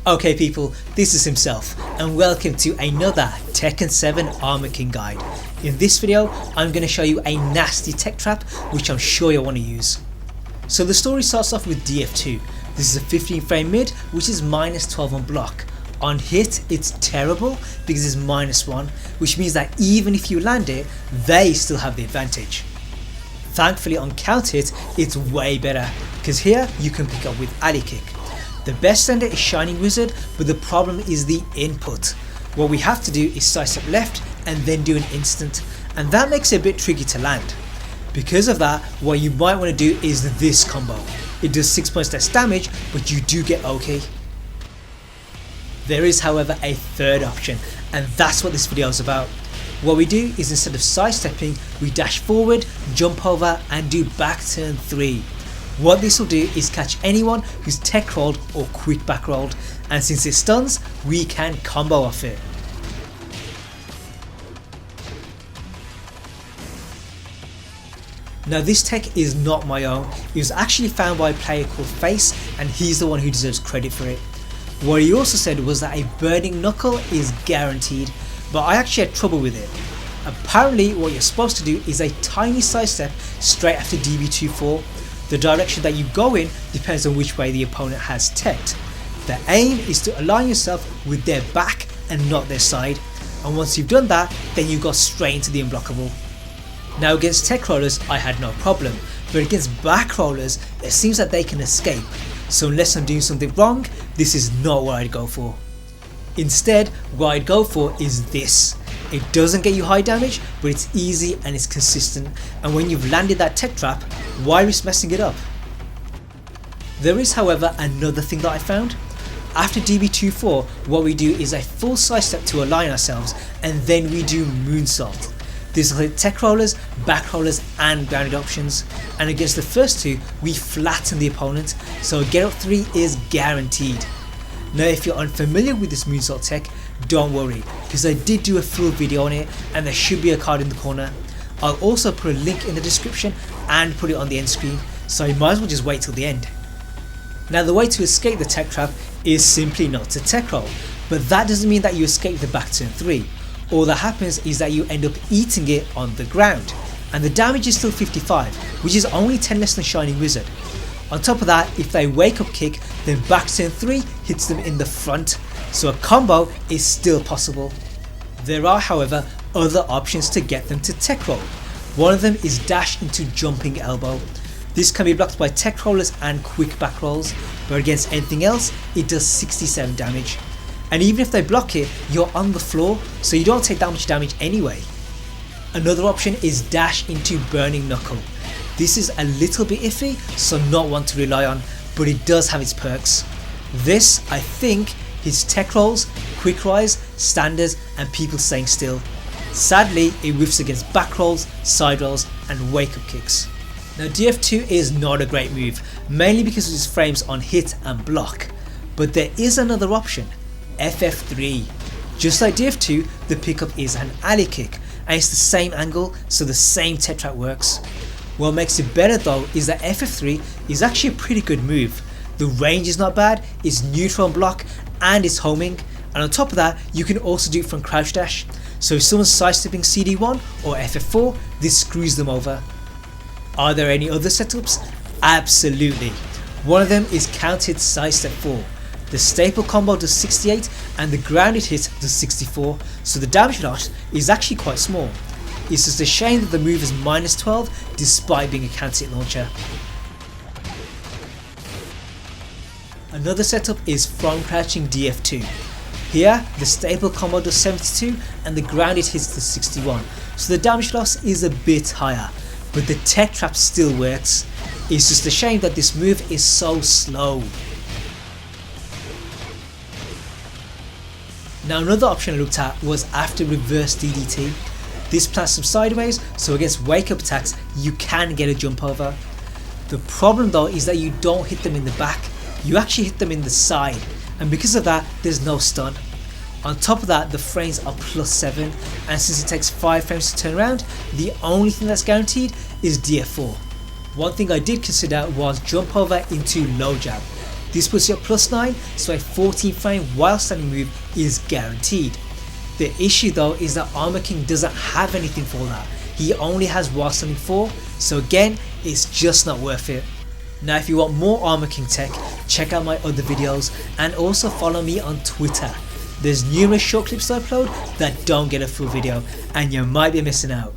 Okay people, this is himself and welcome to another Tekken 7 Armor King guide. In this video I'm going to show you a nasty tech trap which I'm sure you'll want to use. So the story starts off with DF2. This is a 15 frame mid which is minus 12 on block. On hit it's terrible because it's minus 1, which means that even if you land it, they still have the advantage. Thankfully on counter hit it's way better because here you can pick up with alley kick. The best sender is Shining Wizard, but the problem is the input. What we have to do is sidestep left and then do an instant, and that makes it a bit tricky to land. Because of that, what you might want to do is this combo. It does 6 points less damage, but you do get OK. There is however a third option, and that's what this video is about. What we do is instead of sidestepping, we dash forward, jump over and do back turn 3. What this will do is catch anyone who's tech rolled or quick back rolled, and since it stuns, we can combo off it. Now this tech is not my own, it was actually found by a player called Face and he's the one who deserves credit for it. What he also said was that a burning knuckle is guaranteed, but I actually had trouble with it. Apparently what you're supposed to do is a tiny sidestep straight after DB24. The direction that you go in depends on which way the opponent has teched. The aim is to align yourself with their back and not their side, and once you've done that, then you go straight into the unblockable. Now against tech rollers I had no problem, but against back rollers it seems that they can escape, so unless I'm doing something wrong, this is not what I'd go for. Instead, what I'd go for is this. It doesn't get you high damage, but it's easy and it's consistent, and when you've landed that tech trap, why risk messing it up? There is however another thing that I found. After DB24, what we do is a full sidestep to align ourselves, and then we do moonsault. This will hit tech rollers, back rollers and grounded options, and against the first two we flatten the opponent, so a get up 3 is guaranteed. Now if you're unfamiliar with this moonsault tech, don't worry, because I did do a full video on it and there should be a card in the corner. I'll also put a link in the description and put it on the end screen, so you might as well just wait till the end. Now the way to escape the tech trap is simply not to tech roll, but that doesn't mean that you escape the back turn 3. All that happens is that you end up eating it on the ground, and the damage is still 55, which is only 10 less than Shining Wizard. On top of that, if they wake up kick, then back turn 3 hits them in the front, so a combo is still possible. There are however other options to get them to tech roll. One of them is dash into jumping elbow. This can be blocked by tech rollers and quick back rolls, but against anything else it does 67 damage. And even if they block it, you're on the floor, so you don't take that much damage anyway. Another option is dash into burning knuckle. This is a little bit iffy, so not one to rely on, but it does have its perks. This, I think, hits tech rolls, quick rise, standards and people staying still. Sadly, it whiffs against back rolls, side rolls and wake up kicks. Now DF2 is not a great move, mainly because of its frames on hit and block, but there is another option, FF3. Just like DF2, the pickup is an alley kick and it's the same angle, so the same tech trap works. What makes it better though is that FF3 is actually a pretty good move. The range is not bad, it's neutral on block and it's homing, and on top of that you can also do it from crouch dash, so if someone's sidestepping CD1 or FF4, this screws them over. Are there any other setups? Absolutely. One of them is counted sidestep 4. The staple combo does 68 and the grounded hit does 64, so the damage loss is actually quite small. It's just a shame that the move is minus 12 despite being a counter hit launcher. Another setup is from crouching DF2. Here the staple combo does 72 and the grounded hits does 61, so the damage loss is a bit higher, but the tech trap still works. It's just a shame that this move is so slow. Now another option I looked at was after reverse DDT. This plants them sideways, so against wake up attacks you can get a jump over. The problem though is that you don't hit them in the back, you actually hit them in the side, and because of that there's no stun. On top of that the frames are +7, and since it takes 5 frames to turn around, the only thing that's guaranteed is DF4. One thing I did consider was jump over into low jab. This puts you at +9, so a 14 frame while standing move is guaranteed. The issue though is that Armor King doesn't have anything for that. He only has while standing 4, so again it's just not worth it. Now if you want more Armor King tech, check out my other videos and also follow me on Twitter. There's numerous short clips I upload that don't get a full video and you might be missing out.